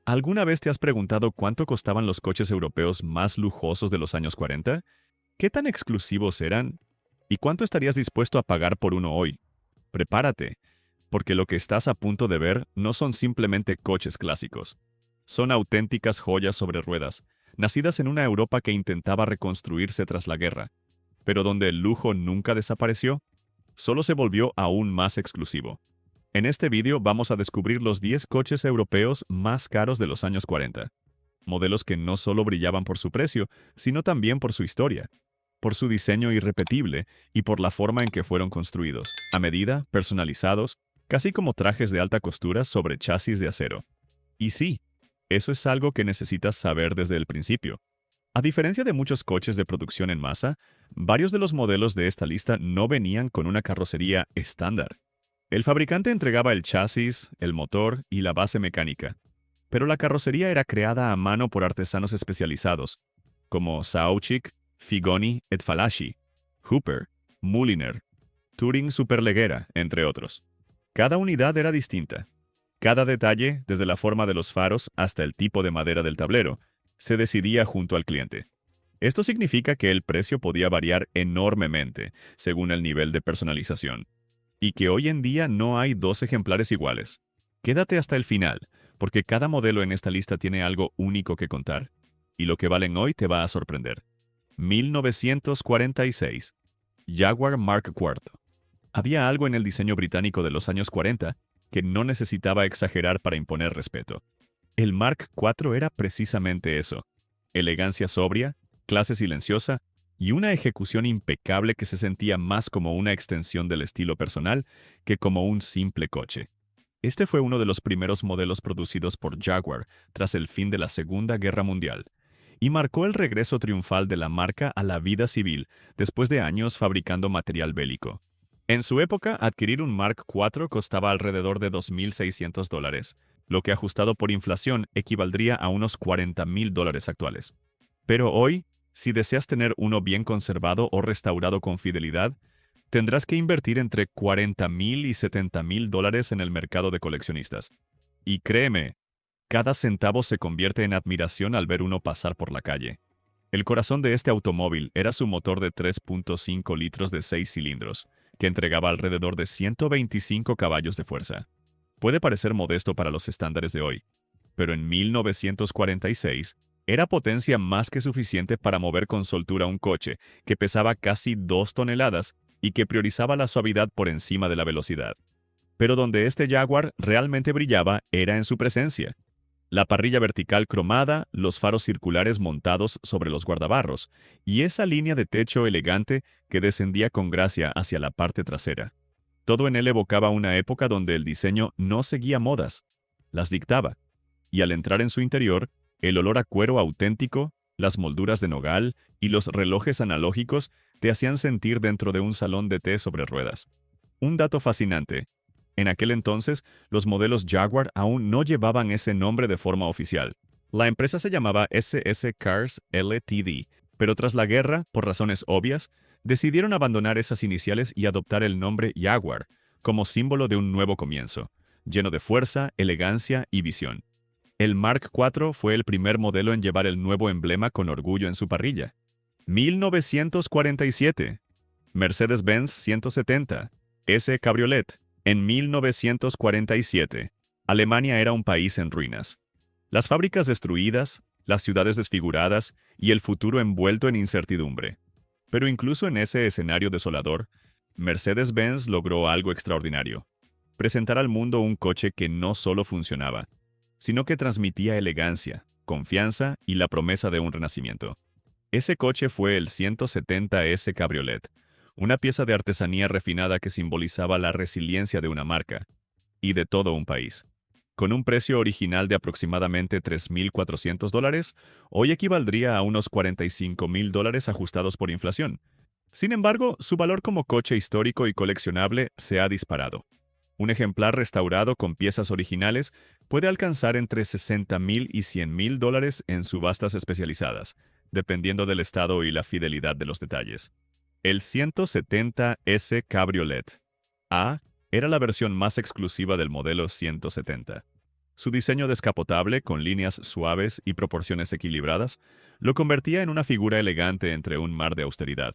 ¿Alguna vez te has preguntado cuánto costaban los coches europeos más lujosos de los años 40? ¿Qué tan exclusivos eran? ¿Y cuánto estarías dispuesto a pagar por uno hoy? Prepárate, porque lo que estás a punto de ver no son simplemente coches clásicos. Son auténticas joyas sobre ruedas, nacidas en una Europa que intentaba reconstruirse tras la guerra, pero donde el lujo nunca desapareció, solo se volvió aún más exclusivo. En este vídeo vamos a descubrir los 10 coches europeos más caros de los años 40. Modelos que no solo brillaban por su precio, sino también por su historia, por su diseño irrepetible y por la forma en que fueron construidos, a medida, personalizados, casi como trajes de alta costura sobre chasis de acero. Y sí, eso es algo que necesitas saber desde el principio. A diferencia de muchos coches de producción en masa, varios de los modelos de esta lista no venían con una carrocería estándar. El fabricante entregaba el chasis, el motor y la base mecánica, pero la carrocería era creada a mano por artesanos especializados, como Saoutchik, Figoni et Falaschi, Hooper, Mulliner, Touring Superleggera, entre otros. Cada unidad era distinta. Cada detalle, desde la forma de los faros hasta el tipo de madera del tablero, se decidía junto al cliente. Esto significa que el precio podía variar enormemente según el nivel de personalización, y que hoy en día no hay dos ejemplares iguales. Quédate hasta el final, porque cada modelo en esta lista tiene algo único que contar, y lo que valen hoy te va a sorprender. 1946. Jaguar Mark IV. Había algo en el diseño británico de los años 40 que no necesitaba exagerar para imponer respeto. El Mark IV era precisamente eso: elegancia sobria, clase silenciosa y una ejecución impecable que se sentía más como una extensión del estilo personal que como un simple coche. Este fue uno de los primeros modelos producidos por Jaguar tras el fin de la Segunda Guerra Mundial, y marcó el regreso triunfal de la marca a la vida civil después de años fabricando material bélico. En su época, adquirir un Mark IV costaba alrededor de $2.600, lo que ajustado por inflación equivaldría a unos $40.000 actuales. Pero hoy, si deseas tener uno bien conservado o restaurado con fidelidad, tendrás que invertir entre $40.000 y $70.000 en el mercado de coleccionistas. Y créeme, cada centavo se convierte en admiración al ver uno pasar por la calle. El corazón de este automóvil era su motor de 3.5 litros de 6 cilindros, que entregaba alrededor de 125 caballos de fuerza. Puede parecer modesto para los estándares de hoy, pero en 1946 era potencia más que suficiente para mover con soltura un coche que pesaba casi 2 toneladas y que priorizaba la suavidad por encima de la velocidad. Pero donde este Jaguar realmente brillaba era en su presencia. La parrilla vertical cromada, los faros circulares montados sobre los guardabarros, y esa línea de techo elegante que descendía con gracia hacia la parte trasera. Todo en él evocaba una época donde el diseño no seguía modas, las dictaba, y al entrar en su interior, el olor a cuero auténtico, las molduras de nogal y los relojes analógicos te hacían sentir dentro de un salón de té sobre ruedas. Un dato fascinante: en aquel entonces, los modelos Jaguar aún no llevaban ese nombre de forma oficial. La empresa se llamaba SS Cars Ltd., pero tras la guerra, por razones obvias, decidieron abandonar esas iniciales y adoptar el nombre Jaguar, como símbolo de un nuevo comienzo, lleno de fuerza, elegancia y visión. El Mark IV fue el primer modelo en llevar el nuevo emblema con orgullo en su parrilla. 1947. Mercedes-Benz 170, S Cabriolet. En 1947, Alemania era un país en ruinas. Las fábricas destruidas, las ciudades desfiguradas y el futuro envuelto en incertidumbre. Pero incluso en ese escenario desolador, Mercedes-Benz logró algo extraordinario: presentar al mundo un coche que no solo funcionaba, sino que transmitía elegancia, confianza y la promesa de un renacimiento. Ese coche fue el 170S Cabriolet, una pieza de artesanía refinada que simbolizaba la resiliencia de una marca y de todo un país. Con un precio original de aproximadamente $3.400, hoy equivaldría a unos $45.000 ajustados por inflación. Sin embargo, su valor como coche histórico y coleccionable se ha disparado. Un ejemplar restaurado con piezas originales puede alcanzar entre $60.000 y $100.000 en subastas especializadas, dependiendo del estado y la fidelidad de los detalles. El 170S Cabriolet A era la versión más exclusiva del modelo 170. Su diseño descapotable, con líneas suaves y proporciones equilibradas, lo convertía en una figura elegante entre un mar de austeridad.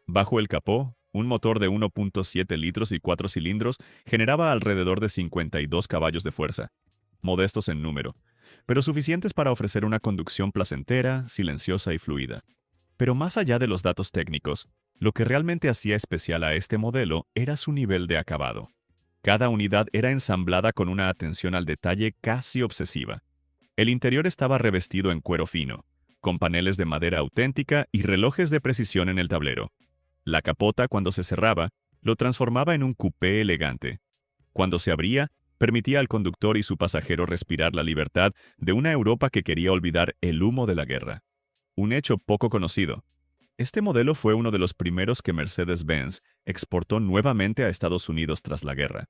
Bajo el capó, un motor de 1.7 litros y 4 cilindros generaba alrededor de 52 caballos de fuerza, modestos en número, pero suficientes para ofrecer una conducción placentera, silenciosa y fluida. Pero más allá de los datos técnicos, lo que realmente hacía especial a este modelo era su nivel de acabado. Cada unidad era ensamblada con una atención al detalle casi obsesiva. El interior estaba revestido en cuero fino, con paneles de madera auténtica y relojes de precisión en el tablero. La capota, cuando se cerraba, lo transformaba en un coupé elegante. Cuando se abría, permitía al conductor y su pasajero respirar la libertad de una Europa que quería olvidar el humo de la guerra. Un hecho poco conocido. Este modelo fue uno de los primeros que Mercedes-Benz exportó nuevamente a Estados Unidos tras la guerra.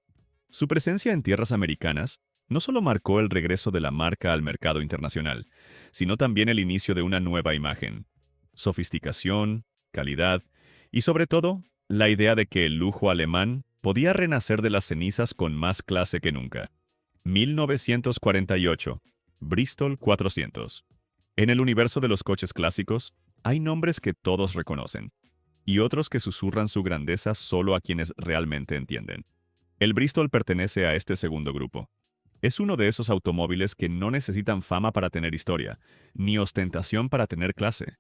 Su presencia en tierras americanas no solo marcó el regreso de la marca al mercado internacional, sino también el inicio de una nueva imagen. Sofisticación, calidad y sobre todo, la idea de que el lujo alemán podía renacer de las cenizas con más clase que nunca. 1948. Bristol 400. En el universo de los coches clásicos, hay nombres que todos reconocen, y otros que susurran su grandeza solo a quienes realmente entienden. El Bristol pertenece a este segundo grupo. Es uno de esos automóviles que no necesitan fama para tener historia, ni ostentación para tener clase.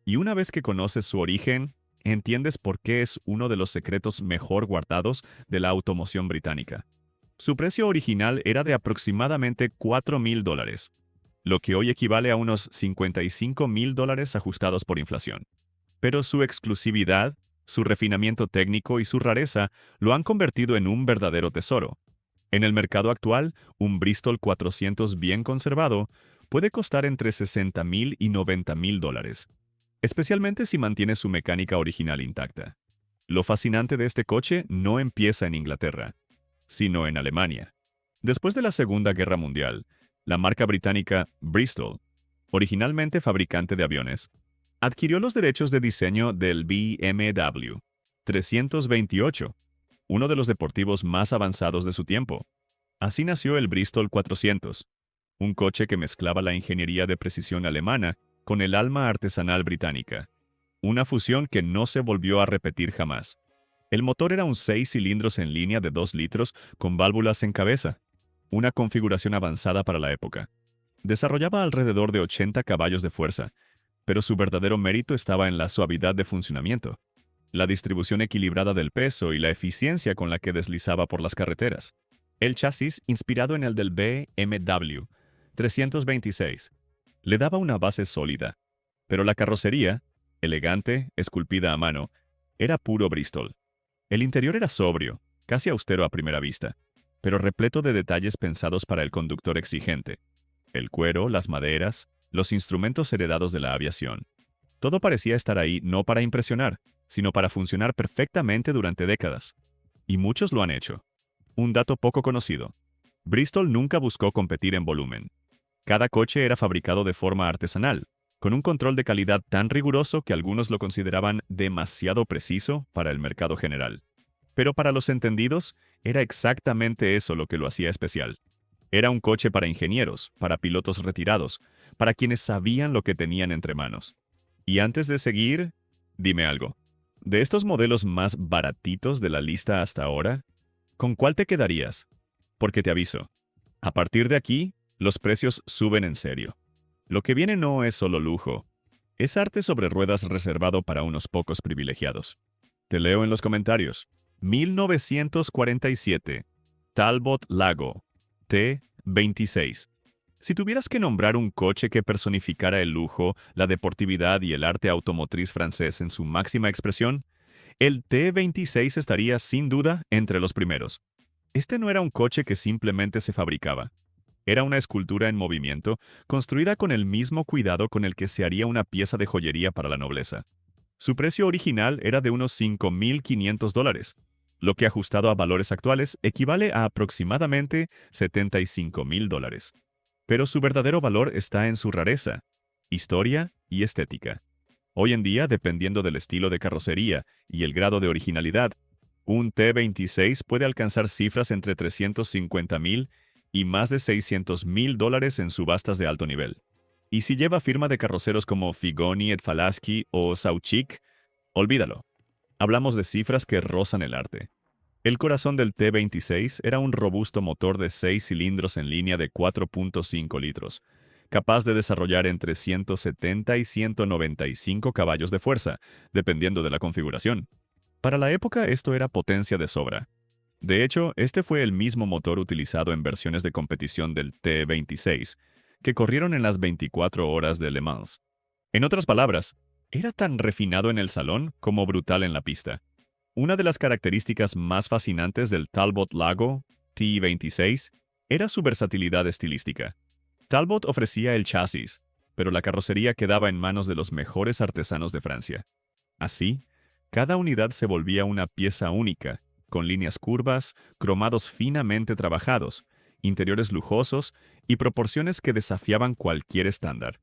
Y una vez que conoces su origen, entiendes por qué es uno de los secretos mejor guardados de la automoción británica. Su precio original era de aproximadamente $4.000, lo que hoy equivale a unos $55.000 ajustados por inflación. Pero su exclusividad, su refinamiento técnico y su rareza lo han convertido en un verdadero tesoro. En el mercado actual, un Bristol 400 bien conservado puede costar entre $60.000 y $90.000, especialmente si mantiene su mecánica original intacta. Lo fascinante de este coche no empieza en Inglaterra, sino en Alemania. Después de la Segunda Guerra Mundial, la marca británica Bristol, originalmente fabricante de aviones, adquirió los derechos de diseño del BMW 328, uno de los deportivos más avanzados de su tiempo. Así nació el Bristol 400, un coche que mezclaba la ingeniería de precisión alemana con el alma artesanal británica, una fusión que no se volvió a repetir jamás. El motor era un 6 cilindros en línea de 2 litros con válvulas en cabeza, una configuración avanzada para la época. Desarrollaba alrededor de 80 caballos de fuerza, pero su verdadero mérito estaba en la suavidad de funcionamiento, la distribución equilibrada del peso y la eficiencia con la que deslizaba por las carreteras. El chasis, inspirado en el del BMW 326, le daba una base sólida, pero la carrocería, elegante, esculpida a mano, era puro Bristol. El interior era sobrio, casi austero a primera vista, pero repleto de detalles pensados para el conductor exigente. El cuero, las maderas, los instrumentos heredados de la aviación. Todo parecía estar ahí no para impresionar, sino para funcionar perfectamente durante décadas. Y muchos lo han hecho. Un dato poco conocido. Bristol nunca buscó competir en volumen. Cada coche era fabricado de forma artesanal, con un control de calidad tan riguroso que algunos lo consideraban demasiado preciso para el mercado general. Pero para los entendidos, era exactamente eso lo que lo hacía especial. Era un coche para ingenieros, para pilotos retirados, para quienes sabían lo que tenían entre manos. Y antes de seguir, dime algo. De estos modelos más baratitos de la lista hasta ahora, ¿con cuál te quedarías? Porque te aviso, a partir de aquí, los precios suben en serio. Lo que viene no es solo lujo, es arte sobre ruedas reservado para unos pocos privilegiados. Te leo en los comentarios. 1947. Talbot Lago. T26. Si tuvieras que nombrar un coche que personificara el lujo, la deportividad y el arte automotriz francés en su máxima expresión, el T26 estaría sin duda entre los primeros. Este no era un coche que simplemente se fabricaba. Era una escultura en movimiento, construida con el mismo cuidado con el que se haría una pieza de joyería para la nobleza. Su precio original era de unos $5.500, lo que ajustado a valores actuales equivale a aproximadamente $75.000. Pero su verdadero valor está en su rareza, historia y estética. Hoy en día, dependiendo del estilo de carrocería y el grado de originalidad, un T26 puede alcanzar cifras entre $350.000 y más de $600,000 en subastas de alto nivel. Y si lleva firma de carroceros como Figoni et Falaschi o Sauchik, olvídalo. Hablamos de cifras que rozan el arte. El corazón del T26 era un robusto motor de 6 cilindros en línea de 4.5 litros, capaz de desarrollar entre 170 y 195 caballos de fuerza, dependiendo de la configuración. Para la época esto era potencia de sobra. De hecho, este fue el mismo motor utilizado en versiones de competición del T26, que corrieron en las 24 horas de Le Mans. En otras palabras, era tan refinado en el salón como brutal en la pista. Una de las características más fascinantes del Talbot Lago T26 era su versatilidad estilística. Talbot ofrecía el chasis, pero la carrocería quedaba en manos de los mejores artesanos de Francia. Así, cada unidad se volvía una pieza única, con líneas curvas, cromados finamente trabajados, interiores lujosos y proporciones que desafiaban cualquier estándar.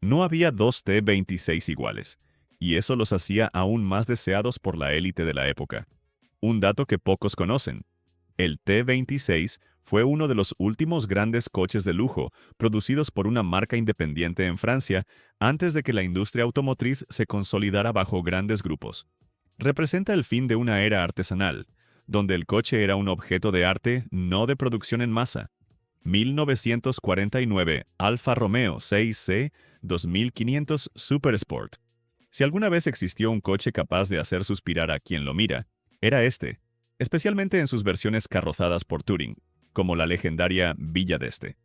No había dos T26 iguales, y eso los hacía aún más deseados por la élite de la época. Un dato que pocos conocen: el T26 fue uno de los últimos grandes coches de lujo producidos por una marca independiente en Francia antes de que la industria automotriz se consolidara bajo grandes grupos. Representa el fin de una era artesanal, donde el coche era un objeto de arte, no de producción en masa. 1949 Alfa Romeo 6C 2500 Super Sport. Si alguna vez existió un coche capaz de hacer suspirar a quien lo mira, era este, especialmente en sus versiones carrozadas por Touring, como la legendaria Villa d'Este.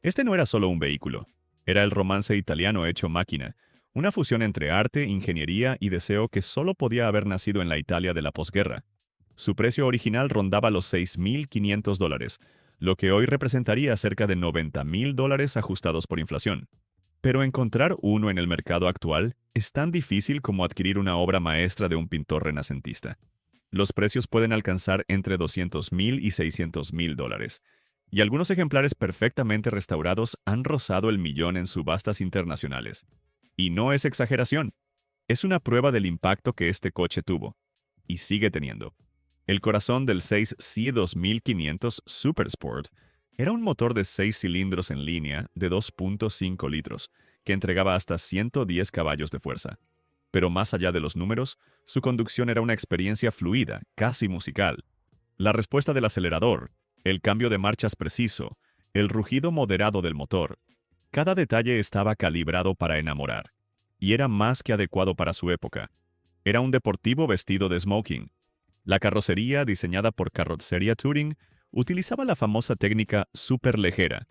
Este no era solo un vehículo, era el romance italiano hecho máquina, una fusión entre arte, ingeniería y deseo que solo podía haber nacido en la Italia de la posguerra. Su precio original rondaba los $6,500, lo que hoy representaría cerca de $90,000 ajustados por inflación. Pero encontrar uno en el mercado actual es tan difícil como adquirir una obra maestra de un pintor renacentista. Los precios pueden alcanzar entre $200,000 y $600,000, y algunos ejemplares perfectamente restaurados han rozado el millón en subastas internacionales. Y no es exageración, es una prueba del impacto que este coche tuvo, y sigue teniendo. El corazón del 6C 2500 Super Sport era un motor de 6 cilindros en línea de 2.5 litros, que entregaba hasta 110 caballos de fuerza. Pero más allá de los números, su conducción era una experiencia fluida, casi musical. La respuesta del acelerador, el cambio de marchas preciso, el rugido moderado del motor, cada detalle estaba calibrado para enamorar, y era más que adecuado para su época. Era un deportivo vestido de smoking. La carrocería, diseñada por Carrozzeria Touring, utilizaba la famosa técnica superligera,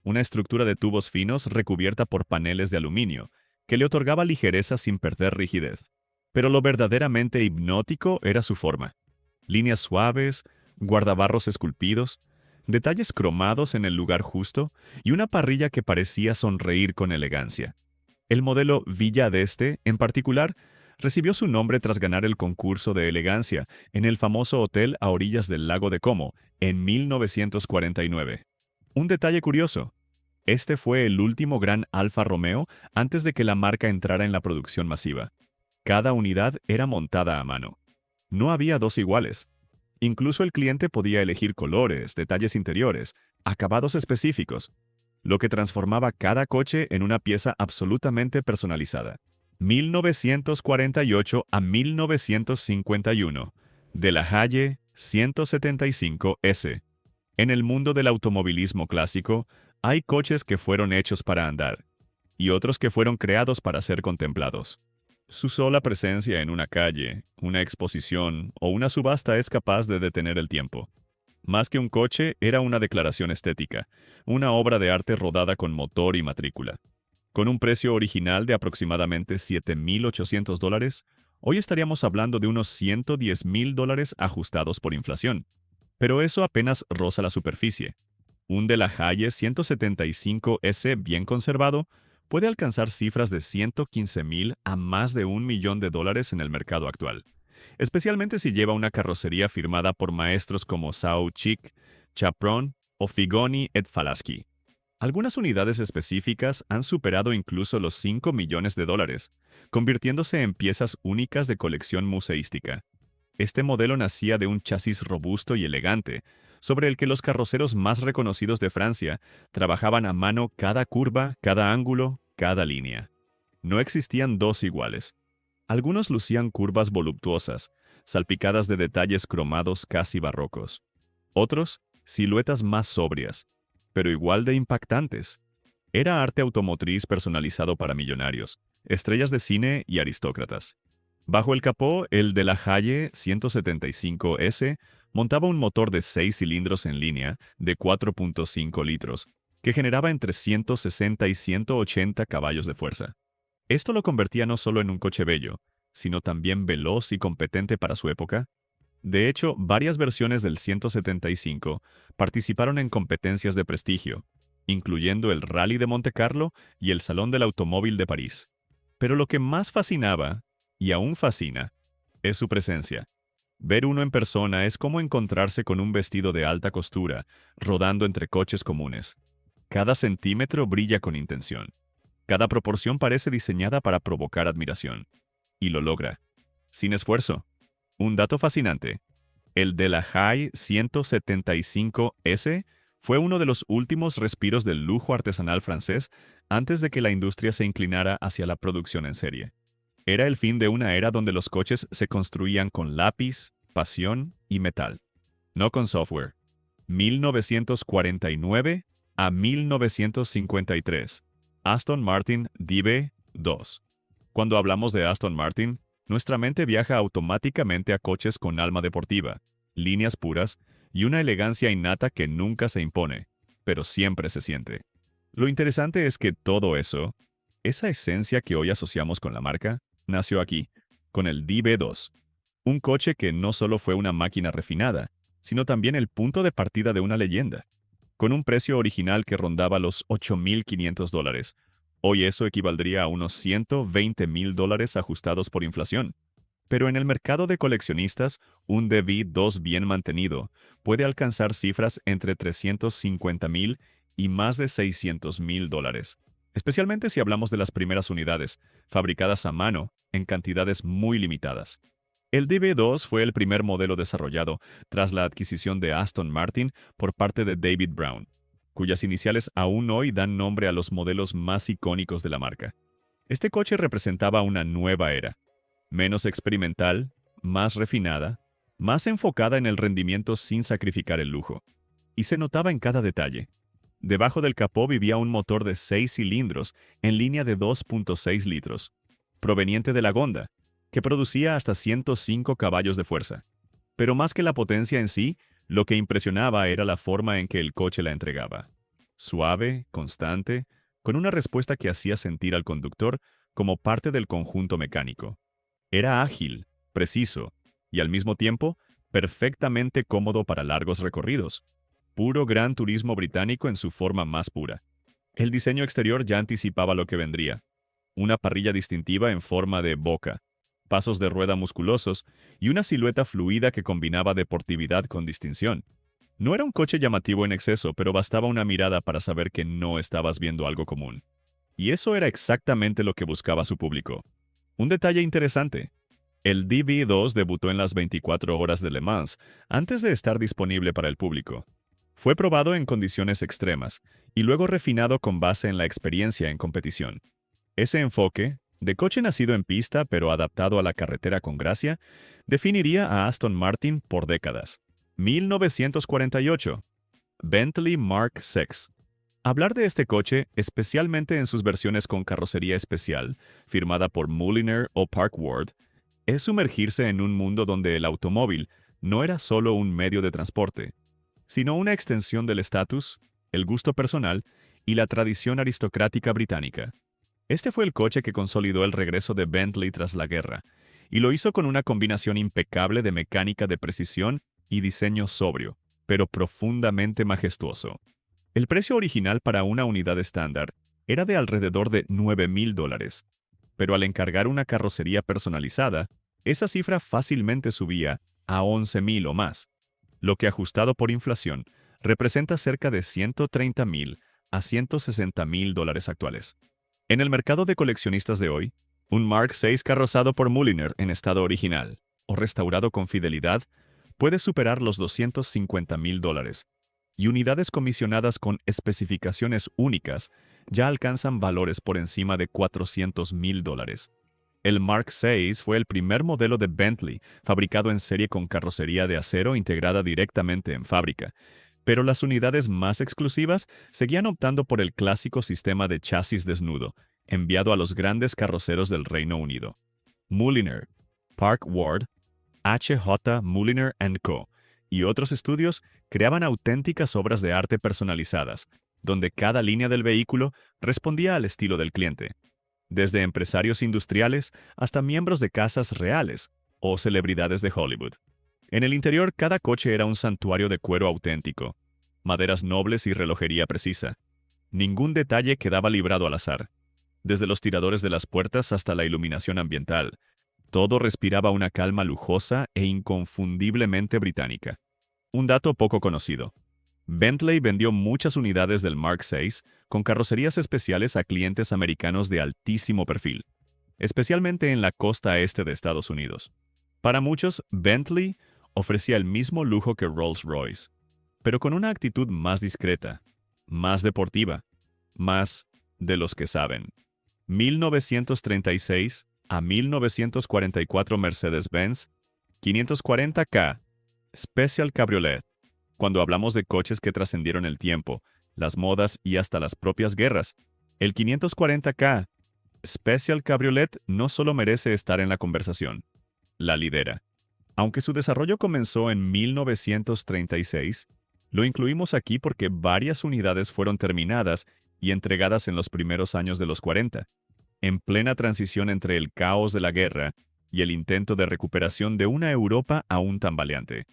una estructura de tubos finos recubierta por paneles de aluminio, que le otorgaba ligereza sin perder rigidez. Pero lo verdaderamente hipnótico era su forma. Líneas suaves, guardabarros esculpidos, detalles cromados en el lugar justo y una parrilla que parecía sonreír con elegancia. El modelo Villa d'Este, en particular, recibió su nombre tras ganar el concurso de elegancia en el famoso hotel a orillas del lago de Como en 1949. Un detalle curioso: este fue el último gran Alfa Romeo antes de que la marca entrara en la producción masiva. Cada unidad era montada a mano. No había dos iguales. Incluso el cliente podía elegir colores, detalles interiores, acabados específicos, lo que transformaba cada coche en una pieza absolutamente personalizada. 1948 a 1951, De la Haye 175S. En el mundo del automovilismo clásico, hay coches que fueron hechos para andar, y otros que fueron creados para ser contemplados. Su sola presencia en una calle, una exposición o una subasta es capaz de detener el tiempo. Más que un coche, era una declaración estética, una obra de arte rodada con motor y matrícula. Con un precio original de aproximadamente $7,800, hoy estaríamos hablando de unos $110,000 ajustados por inflación. Pero eso apenas roza la superficie. Un De la Haye 175S bien conservado puede alcanzar cifras de $115,000 a más de $1,000,000 en el mercado actual, especialmente si lleva una carrocería firmada por maestros como Sauchik, Chaperon o Figoni et Falaschi. Algunas unidades específicas han superado incluso los $5,000,000, convirtiéndose en piezas únicas de colección museística. Este modelo nacía de un chasis robusto y elegante, sobre el que los carroceros más reconocidos de Francia trabajaban a mano cada curva, cada ángulo, cada línea. No existían dos iguales. Algunos lucían curvas voluptuosas, salpicadas de detalles cromados casi barrocos. Otros, siluetas más sobrias, pero igual de impactantes. Era arte automotriz personalizado para millonarios, estrellas de cine y aristócratas. Bajo el capó, el de la Haye 175S montaba un motor de 6 cilindros en línea de 4.5 litros, que generaba entre 160 y 180 caballos de fuerza. Esto lo convertía no solo en un coche bello, sino también veloz y competente para su época. De hecho, varias versiones del 175 participaron en competencias de prestigio, incluyendo el Rally de Monte Carlo y el Salón del Automóvil de París. Pero lo que más fascinaba, y aún fascina, es su presencia. Ver uno en persona es como encontrarse con un vestido de alta costura, rodando entre coches comunes. Cada centímetro brilla con intención. Cada proporción parece diseñada para provocar admiración. Y lo logra. Sin esfuerzo. Un dato fascinante. El de la Haye 175S fue uno de los últimos respiros del lujo artesanal francés antes de que la industria se inclinara hacia la producción en serie. Era el fin de una era donde los coches se construían con lápiz, pasión y metal, no con software. 1949 a 1953. Aston Martin DB2. Cuando hablamos de Aston Martin, nuestra mente viaja automáticamente a coches con alma deportiva, líneas puras y una elegancia innata que nunca se impone, pero siempre se siente. Lo interesante es que todo eso, esa esencia que hoy asociamos con la marca, nació aquí, con el DB2. Un coche que no solo fue una máquina refinada, sino también el punto de partida de una leyenda. Con un precio original que rondaba los $8.500. Hoy eso equivaldría a unos $120.000 ajustados por inflación. Pero en el mercado de coleccionistas, un DB2 bien mantenido puede alcanzar cifras entre $350.000 y más de $600.000, especialmente si hablamos de las primeras unidades, fabricadas a mano en cantidades muy limitadas. El DB2 fue el primer modelo desarrollado tras la adquisición de Aston Martin por parte de David Brown, cuyas iniciales aún hoy dan nombre a los modelos más icónicos de la marca. Este coche representaba una nueva era, menos experimental, más refinada, más enfocada en el rendimiento sin sacrificar el lujo. Y se notaba en cada detalle. Debajo del capó vivía un motor de 6 cilindros en línea de 2.6 litros, proveniente de la Honda, que producía hasta 105 caballos de fuerza. Pero más que la potencia en sí, lo que impresionaba era la forma en que el coche la entregaba. Suave, constante, con una respuesta que hacía sentir al conductor como parte del conjunto mecánico. Era ágil, preciso y al mismo tiempo perfectamente cómodo para largos recorridos. Puro gran turismo británico en su forma más pura. El diseño exterior ya anticipaba lo que vendría. Una parrilla distintiva en forma de boca, pasos de rueda musculosos y una silueta fluida que combinaba deportividad con distinción. No era un coche llamativo en exceso, pero bastaba una mirada para saber que no estabas viendo algo común. Y eso era exactamente lo que buscaba su público. Un detalle interesante. El DB2 debutó en las 24 horas de Le Mans antes de estar disponible para el público. Fue probado en condiciones extremas y luego refinado con base en la experiencia en competición. Ese enfoque, de coche nacido en pista pero adaptado a la carretera con gracia, definiría a Aston Martin por décadas. 1948. Bentley Mark VI. Hablar de este coche, especialmente en sus versiones con carrocería especial, firmada por Mulliner o Park Ward, es sumergirse en un mundo donde el automóvil no era solo un medio de transporte, sino una extensión del estatus, el gusto personal y la tradición aristocrática británica. Este fue el coche que consolidó el regreso de Bentley tras la guerra, y lo hizo con una combinación impecable de mecánica de precisión y diseño sobrio, pero profundamente majestuoso. El precio original para una unidad estándar era de alrededor de $9.000, pero al encargar una carrocería personalizada, esa cifra fácilmente subía a $11.000 o más, lo que ajustado por inflación representa cerca de $130.000 a $160.000 actuales. En el mercado de coleccionistas de hoy, un Mark VI carrozado por Mulliner en estado original o restaurado con fidelidad puede superar los $250,000, y unidades comisionadas con especificaciones únicas ya alcanzan valores por encima de $400,000. El Mark VI fue el primer modelo de Bentley fabricado en serie con carrocería de acero integrada directamente en fábrica, pero las unidades más exclusivas seguían optando por el clásico sistema de chasis desnudo, enviado a los grandes carroceros del Reino Unido. Mulliner, Park Ward, H.J. Mulliner & Co. y otros estudios creaban auténticas obras de arte personalizadas, donde cada línea del vehículo respondía al estilo del cliente, desde empresarios industriales hasta miembros de casas reales o celebridades de Hollywood. En el interior, cada coche era un santuario de cuero auténtico, maderas nobles y relojería precisa. Ningún detalle quedaba librado al azar. Desde los tiradores de las puertas hasta la iluminación ambiental, todo respiraba una calma lujosa e inconfundiblemente británica. Un dato poco conocido. Bentley vendió muchas unidades del Mark VI con carrocerías especiales a clientes americanos de altísimo perfil, especialmente en la costa este de Estados Unidos. Para muchos, Bentley ofrecía el mismo lujo que Rolls-Royce, pero con una actitud más discreta, más deportiva, más de los que saben. 1936 a 1944 Mercedes-Benz 540K Special Cabriolet. Cuando hablamos de coches que trascendieron el tiempo, las modas y hasta las propias guerras, el 540K Special Cabriolet no solo merece estar en la conversación, la lidera. Aunque su desarrollo comenzó en 1936, lo incluimos aquí porque varias unidades fueron terminadas y entregadas en los primeros años de los 40, en plena transición entre el caos de la guerra y el intento de recuperación de una Europa aún tambaleante.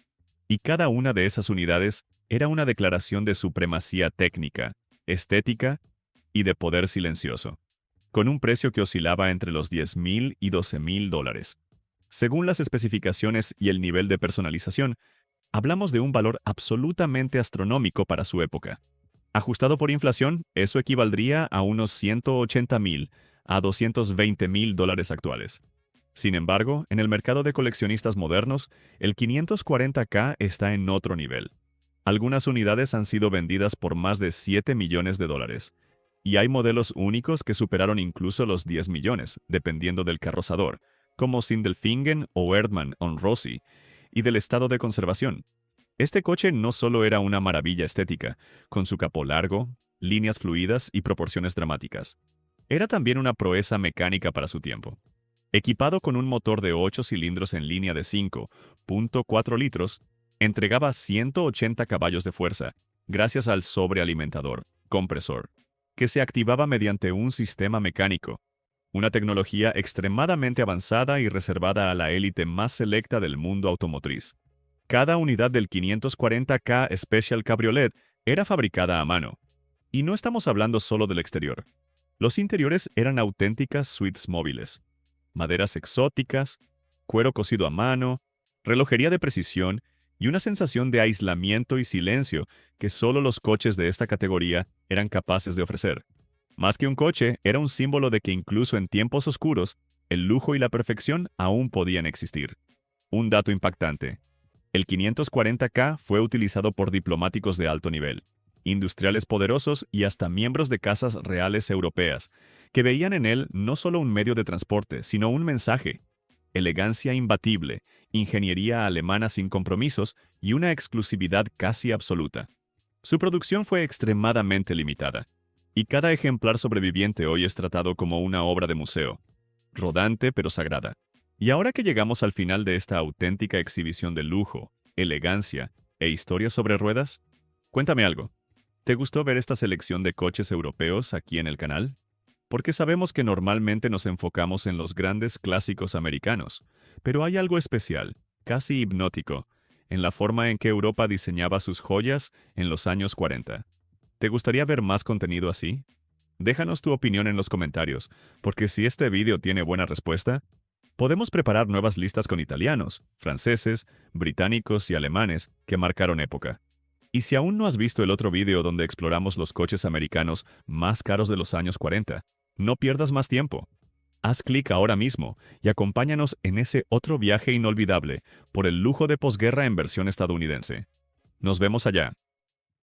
Y cada una de esas unidades era una declaración de supremacía técnica, estética y de poder silencioso, con un precio que oscilaba entre los $10,000 y $12,000. Según las especificaciones y el nivel de personalización, hablamos de un valor absolutamente astronómico para su época. Ajustado por inflación, eso equivaldría a unos $180,000 a $220,000 actuales. Sin embargo, en el mercado de coleccionistas modernos, el 540K está en otro nivel. Algunas unidades han sido vendidas por más de $7 millones, y hay modelos únicos que superaron incluso los 10 millones, dependiendo del carrozador, como Sindelfingen o Erdmann und Rossi, y del estado de conservación. Este coche no solo era una maravilla estética, con su capó largo, líneas fluidas y proporciones dramáticas. Era también una proeza mecánica para su tiempo. Equipado con un motor de 8 cilindros en línea de 5.4 litros, entregaba 180 caballos de fuerza, gracias al sobrealimentador, compresor, que se activaba mediante un sistema mecánico, una tecnología extremadamente avanzada y reservada a la élite más selecta del mundo automotriz. Cada unidad del 540K Special Cabriolet era fabricada a mano. Y no estamos hablando solo del exterior. Los interiores eran auténticas suites móviles. Maderas exóticas, cuero cosido a mano, relojería de precisión y una sensación de aislamiento y silencio que solo los coches de esta categoría eran capaces de ofrecer. Más que un coche, era un símbolo de que incluso en tiempos oscuros, el lujo y la perfección aún podían existir. Un dato impactante. El 540K fue utilizado por diplomáticos de alto nivel, industriales poderosos y hasta miembros de casas reales europeas, que veían en él no solo un medio de transporte, sino un mensaje: elegancia imbatible, ingeniería alemana sin compromisos y una exclusividad casi absoluta. Su producción fue extremadamente limitada, y cada ejemplar sobreviviente hoy es tratado como una obra de museo, rodante pero sagrada. Y ahora que llegamos al final de esta auténtica exhibición de lujo, elegancia e historia sobre ruedas, cuéntame algo. ¿Te gustó ver esta selección de coches europeos aquí en el canal? Porque sabemos que normalmente nos enfocamos en los grandes clásicos americanos, pero hay algo especial, casi hipnótico, en la forma en que Europa diseñaba sus joyas en los años 40. ¿Te gustaría ver más contenido así? Déjanos tu opinión en los comentarios, porque si este vídeo tiene buena respuesta, podemos preparar nuevas listas con italianos, franceses, británicos y alemanes que marcaron época. Y si aún no has visto el otro vídeo donde exploramos los coches americanos más caros de los años 40, no pierdas más tiempo. Haz clic ahora mismo y acompáñanos en ese otro viaje inolvidable por el lujo de posguerra en versión estadounidense. Nos vemos allá.